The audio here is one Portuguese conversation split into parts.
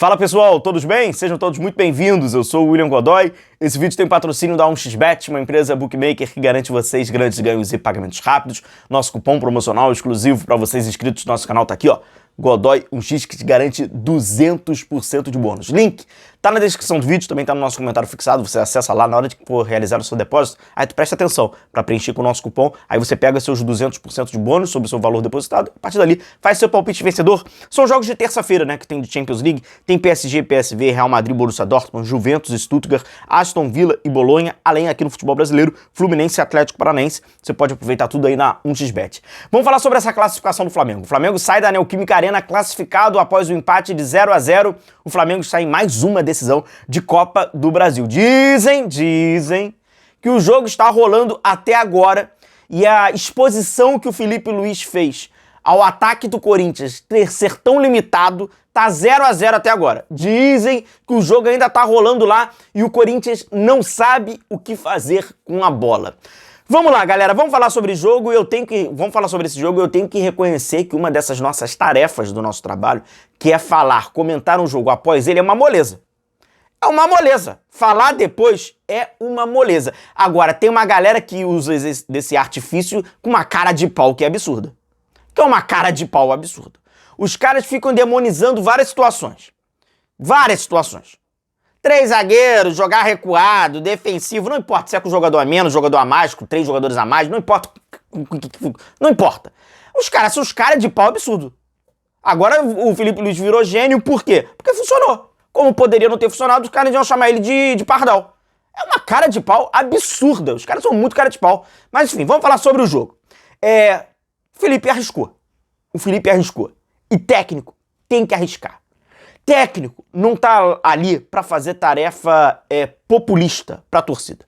Fala pessoal, todos bem? Sejam todos muito bem-vindos, eu sou o William Godoy. Esse vídeo tem patrocínio da 1xBet, uma empresa bookmaker que garante vocês grandes ganhos e pagamentos rápidos. Nosso cupom promocional exclusivo para vocês inscritos no nosso canal tá aqui, ó. Godoy 1x, que te garante 200% de bônus. Link tá na descrição do vídeo, também tá no nosso comentário fixado, você acessa lá na hora de for realizar o seu depósito. Aí tu presta atenção para preencher com o nosso cupom, aí você pega seus 200% de bônus sobre o seu valor depositado, a partir dali faz seu palpite vencedor. São jogos de terça-feira, né, que tem de Champions League, tem PSG, PSV, Real Madrid, Borussia Dortmund, Juventus, Stuttgart, Aston Villa e Bolonha, além aqui no futebol brasileiro, Fluminense e Atlético Paranaense. Você pode aproveitar tudo aí na 1xBet. Vamos falar sobre essa classificação do Flamengo. O Flamengo sai da Neoquímica Arena classificado após o empate de 0-0. O Flamengo está em mais uma decisão de Copa do Brasil. Dizem que o jogo está rolando até agora e a exposição que o Felipe Luiz fez ao ataque do Corinthians ser tão limitado, tá 0-0 até agora. Dizem que o jogo ainda tá rolando lá e o Corinthians não sabe o que fazer com a bola. Vamos lá, galera, vamos falar sobre o jogo. Vamos falar sobre esse jogo. Eu tenho que reconhecer que uma dessas nossas tarefas do nosso trabalho, que é comentar um jogo após ele, é uma moleza. É uma moleza. Falar depois é uma moleza. Agora, tem uma galera que usa desse artifício com uma cara de pau que é absurda. Que é uma cara de pau absurda. Os caras ficam demonizando várias situações. Várias situações. 3 zagueiros, jogar recuado, defensivo, não importa se é com jogador a menos, jogador a mais, com 3 jogadores a mais, não importa. Não importa. Os caras são os caras de pau absurdo. Agora o Felipe Luiz virou gênio, por quê? Porque funcionou. Como poderia não ter funcionado, os caras iam chamar ele de pardal. É uma cara de pau absurda. Os caras são muito cara de pau. Mas enfim, vamos falar sobre o jogo. O Felipe arriscou. E técnico tem que arriscar. Técnico não tá ali para fazer tarefa populista para a torcida.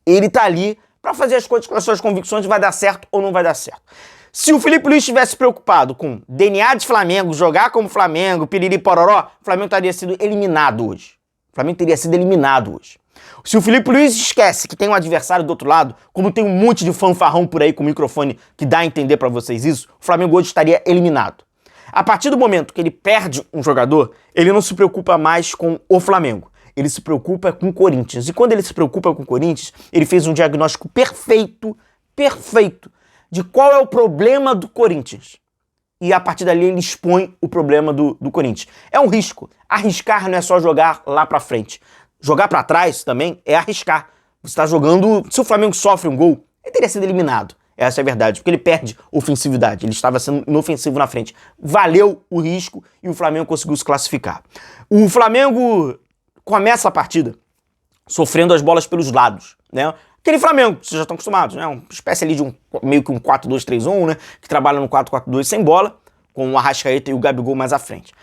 Ele tá ali para fazer as coisas com as suas convicções, vai dar certo ou não vai dar certo. Se o Felipe Luiz estivesse preocupado com DNA de Flamengo, jogar como Flamengo, piriri pororó, o Flamengo teria sido eliminado hoje. O Flamengo teria sido eliminado hoje. Se o Felipe Luiz esquece que tem um adversário do outro lado, como tem um monte de fanfarrão por aí com microfone que dá a entender para vocês isso, o Flamengo hoje estaria eliminado. A partir do momento que ele perde um jogador, ele não se preocupa mais com o Flamengo. Ele se preocupa com o Corinthians. E quando ele se preocupa com o Corinthians, ele fez um diagnóstico perfeito de qual é o problema do Corinthians. E a partir dali ele expõe o problema do Corinthians. É um risco. Arriscar não é só jogar lá pra frente. Jogar pra trás também é arriscar. Você está jogando... Se o Flamengo sofre um gol, ele teria sido eliminado. Essa é a verdade, porque ele perde ofensividade. Ele estava sendo inofensivo na frente. Valeu o risco e o Flamengo conseguiu se classificar. O Flamengo começa a partida sofrendo as bolas pelos lados, né? Aquele Flamengo, vocês já estão acostumados, né? Uma espécie ali de meio que um 4-2-3-1, né? Que trabalha no 4-4-2 sem bola, com o Arrascaeta e o Gabigol mais à frente.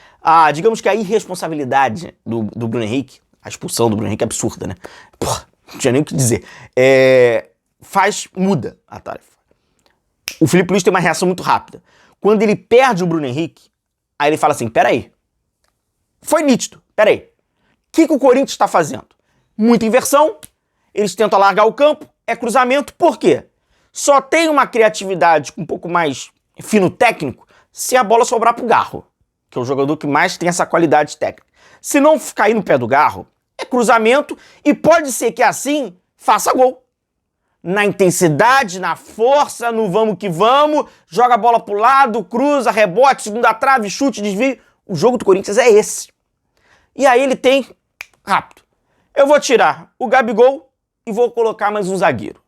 Digamos que a irresponsabilidade do Bruno Henrique, a expulsão do Bruno Henrique é absurda, né? Porra, não tinha nem o que dizer. Muda a tarefa. O Felipe Luiz tem uma reação muito rápida. Quando ele perde o Bruno Henrique, aí ele fala assim, peraí, foi nítido, peraí. O que o Corinthians está fazendo? Muita inversão, eles tentam alargar o campo, é cruzamento, por quê? Só tem uma criatividade um pouco mais fino técnico se a bola sobrar pro Garro, que é o jogador que mais tem essa qualidade técnica. Se não cair no pé do Garro, é cruzamento e pode ser que assim faça gol. Na intensidade, na força, no vamos que vamos, joga a bola pro lado, cruza, rebote, segunda trave, chute, desvio. O jogo do Corinthians é esse. E aí ele tem, rápido, eu vou tirar o Gabigol e vou colocar mais um zagueiro.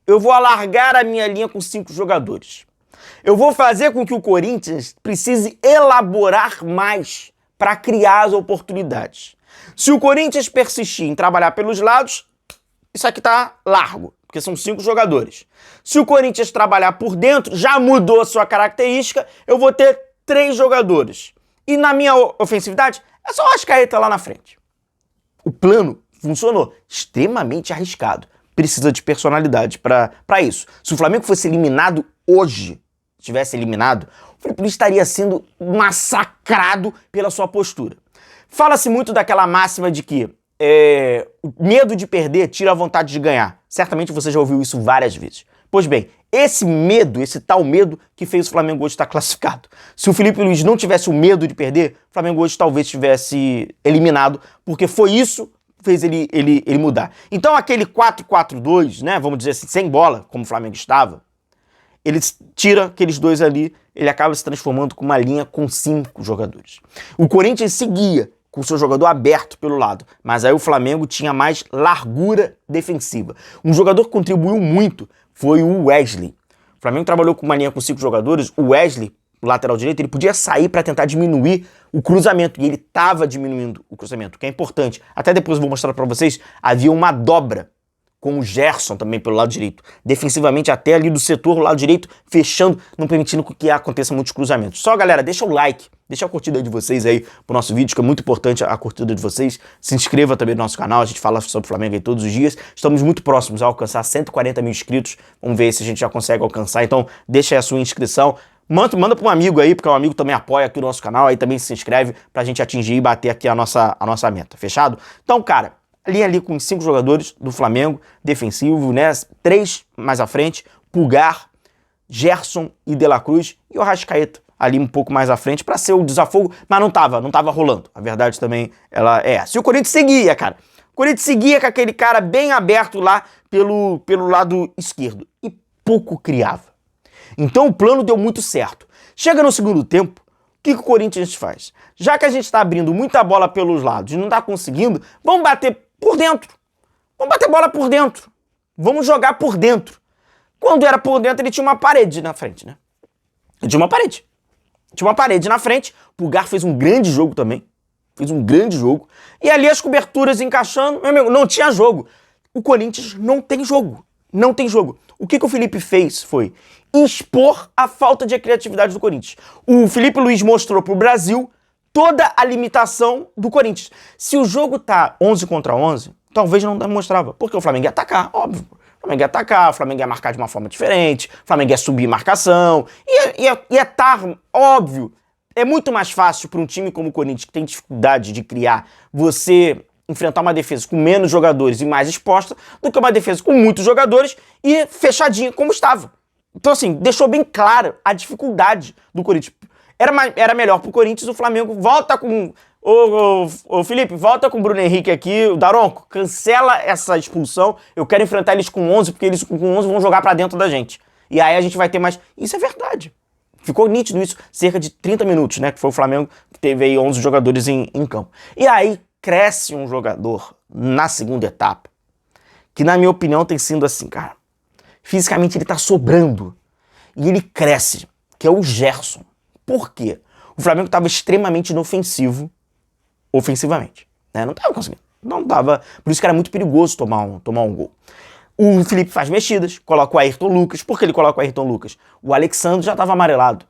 Eu vou alargar a minha linha com 5 jogadores. Eu vou fazer com que o Corinthians precise elaborar mais para criar as oportunidades. Se o Corinthians persistir em trabalhar pelos lados, isso aqui tá largo. Porque são 5 jogadores. Se o Corinthians trabalhar por dentro, já mudou a sua característica, eu vou ter 3 jogadores. E na minha ofensividade, é só o Arrascaeta lá na frente. O plano funcionou. Extremamente arriscado. Precisa de personalidade para isso. Se o Flamengo fosse eliminado hoje, tivesse eliminado, o Felipe Luiz estaria sendo massacrado pela sua postura. Fala-se muito daquela máxima de que o medo de perder tira a vontade de ganhar. Certamente você já ouviu isso várias vezes. Pois bem, esse medo, esse tal medo que fez o Flamengo hoje estar classificado. Se o Felipe Luiz não tivesse o medo de perder, o Flamengo hoje talvez tivesse eliminado, porque foi isso que fez ele mudar. Então aquele 4-4-2, né, vamos dizer assim, sem bola, como o Flamengo estava, ele tira aqueles dois ali, ele acaba se transformando com uma linha com 5 jogadores. O Corinthians seguia com o seu jogador aberto pelo lado, mas aí o Flamengo tinha mais largura defensiva. Um jogador que contribuiu muito foi o Wesley. O Flamengo trabalhou com uma linha com 5 jogadores, o Wesley, o lateral direito, ele podia sair para tentar diminuir o cruzamento, e ele estava diminuindo o cruzamento, que é importante. Até depois eu vou mostrar para vocês, havia uma dobra com o Gerson também pelo lado direito. Defensivamente até ali do setor, o lado direito, fechando, não permitindo que aconteça muitos cruzamentos. Só, galera, deixa o like, deixa a curtida de vocês aí pro nosso vídeo, que é muito importante a curtida de vocês. Se inscreva também no nosso canal, a gente fala sobre o Flamengo aí todos os dias. Estamos muito próximos a alcançar 140 mil inscritos. Vamos ver se a gente já consegue alcançar. Então, deixa aí a sua inscrição. Manda para um amigo aí, porque o amigo também apoia aqui o nosso canal, aí também se inscreve pra gente atingir e bater aqui a nossa meta, fechado? Então, cara, linha ali com 5 jogadores do Flamengo, defensivo, né? 3 mais à frente, Pulgar, Gerson e De La Cruz, e o Arrascaeta ali um pouco mais à frente para ser o desafogo, mas não tava rolando. A verdade também ela é essa. E o Corinthians seguia, cara. O Corinthians seguia com aquele cara bem aberto lá pelo lado esquerdo e pouco criava. Então o plano deu muito certo. Chega no segundo tempo, o que o Corinthians faz? Já que a gente está abrindo muita bola pelos lados e não está conseguindo, vamos bater por dentro. Vamos bater bola por dentro. Vamos jogar por dentro. Quando era por dentro, ele tinha uma parede na frente, né? Ele tinha uma parede. Tinha uma parede na frente. O Pulgar fez um grande jogo também. Fez um grande jogo. E ali as coberturas encaixando. Meu amigo, não tinha jogo. O Corinthians não tem jogo. Não tem jogo. O que o Felipe fez foi expor a falta de criatividade do Corinthians. O Felipe Luiz mostrou pro Brasil toda a limitação do Corinthians. Se o jogo tá 11 contra 11, talvez não mostrava, porque o Flamengo ia atacar, óbvio. O Flamengo ia atacar, o Flamengo ia marcar de uma forma diferente, o Flamengo ia subir marcação, ia estar, óbvio. É muito mais fácil para um time como o Corinthians, que tem dificuldade de criar, você enfrentar uma defesa com menos jogadores e mais exposta, do que uma defesa com muitos jogadores e fechadinha como estava. Então, assim, deixou bem claro a dificuldade do Corinthians. Era melhor pro Corinthians, o Flamengo volta com... Ô Felipe, volta com o Bruno Henrique aqui, o Daronco, cancela essa expulsão, eu quero enfrentar eles com 11, porque eles com 11 vão jogar pra dentro da gente. E aí a gente vai ter mais... Isso é verdade. Ficou nítido isso, cerca de 30 minutos, né, que foi o Flamengo que teve aí 11 jogadores em campo. E aí cresce um jogador na segunda etapa, que na minha opinião tem sido assim, cara, fisicamente ele tá sobrando, e ele cresce, que é o Gerson. Por quê? O Flamengo estava extremamente inofensivo, ofensivamente, né? Não estava conseguindo, não estava, por isso que era muito perigoso tomar um gol. O Felipe faz mexidas, coloca o Ayrton Lucas. Por que ele coloca o Ayrton Lucas? O Alexandre já estava amarelado.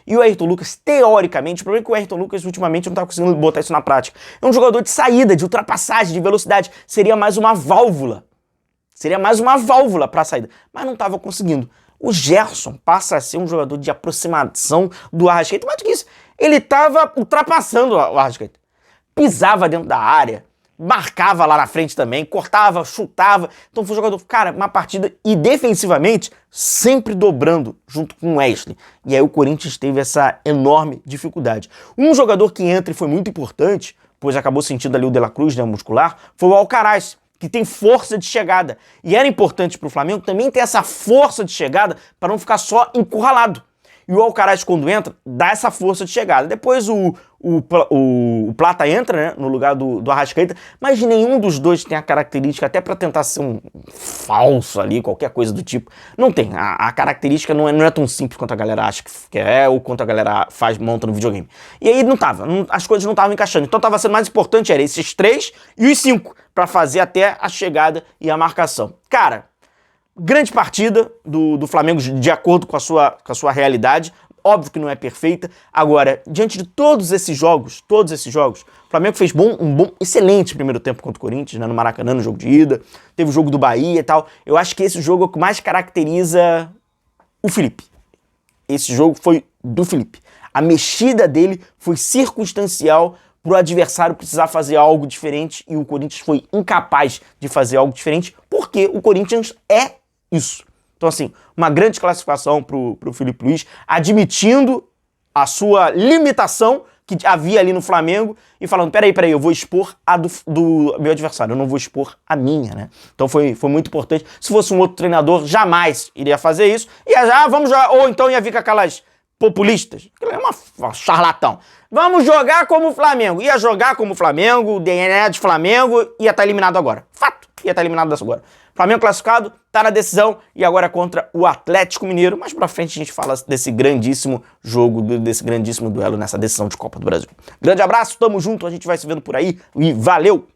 E o Ayrton Lucas, teoricamente, o problema é que o Ayrton Lucas ultimamente não está conseguindo botar isso na prática. É um jogador de saída, de ultrapassagem, de velocidade. Seria mais uma válvula. Seria mais uma válvula para a saída. Mas não estava conseguindo. O Gerson passa a ser um jogador de aproximação do Arrascaeta. Mais do que isso, ele estava ultrapassando o Arrascaeta. Pisava dentro da área, marcava lá na frente também, cortava, chutava. Então foi um jogador, cara, uma partida e defensivamente sempre dobrando junto com o Wesley. E aí o Corinthians teve essa enorme dificuldade. Um jogador que entra e foi muito importante, pois acabou sentindo ali o De La Cruz, né, muscular, foi o Alcaraz, que tem força de chegada. E era importante para o Flamengo também ter essa força de chegada para não ficar só encurralado. E o Alcaraz, quando entra, dá essa força de chegada. Depois o Plata entra, né, no lugar do Arrascaeta, mas nenhum dos dois tem a característica, até para tentar ser um falso ali, qualquer coisa do tipo. Não tem. A característica não é tão simples quanto a galera acha que é, ou quanto a galera monta no videogame. E aí não tava. As coisas não estavam encaixando. Então tava sendo mais importante, era esses 3 e os 5, para fazer até a chegada e a marcação. Cara, grande partida do Flamengo de acordo com a sua realidade. Óbvio que não é perfeita. Agora, diante de todos esses jogos, o Flamengo fez excelente primeiro tempo contra o Corinthians, né, no Maracanã, no jogo de ida. Teve o jogo do Bahia e tal. Eu acho que esse jogo é o que mais caracteriza o Felipe. Esse jogo foi do Felipe. A mexida dele foi circunstancial para o adversário precisar fazer algo diferente e o Corinthians foi incapaz de fazer algo diferente porque o Corinthians é isso. Então, assim, uma grande classificação pro Filipe Luís, admitindo a sua limitação que havia ali no Flamengo e falando, peraí, eu vou expor a do meu adversário, eu não vou expor a minha, né? Então foi muito importante. Se fosse um outro treinador, jamais iria fazer isso. E vamos jogar, ou então ia vir com aquelas populistas. É uma charlatão. Vamos jogar como o Flamengo. Ia jogar como o Flamengo, o DNA de Flamengo, ia estar eliminado agora. Fato, ia estar eliminado dessa agora. Flamengo classificado, tá na decisão e agora é contra o Atlético Mineiro. Mais pra frente a gente fala desse grandíssimo jogo, desse grandíssimo duelo nessa decisão de Copa do Brasil. Grande abraço, tamo junto, a gente vai se vendo por aí e valeu!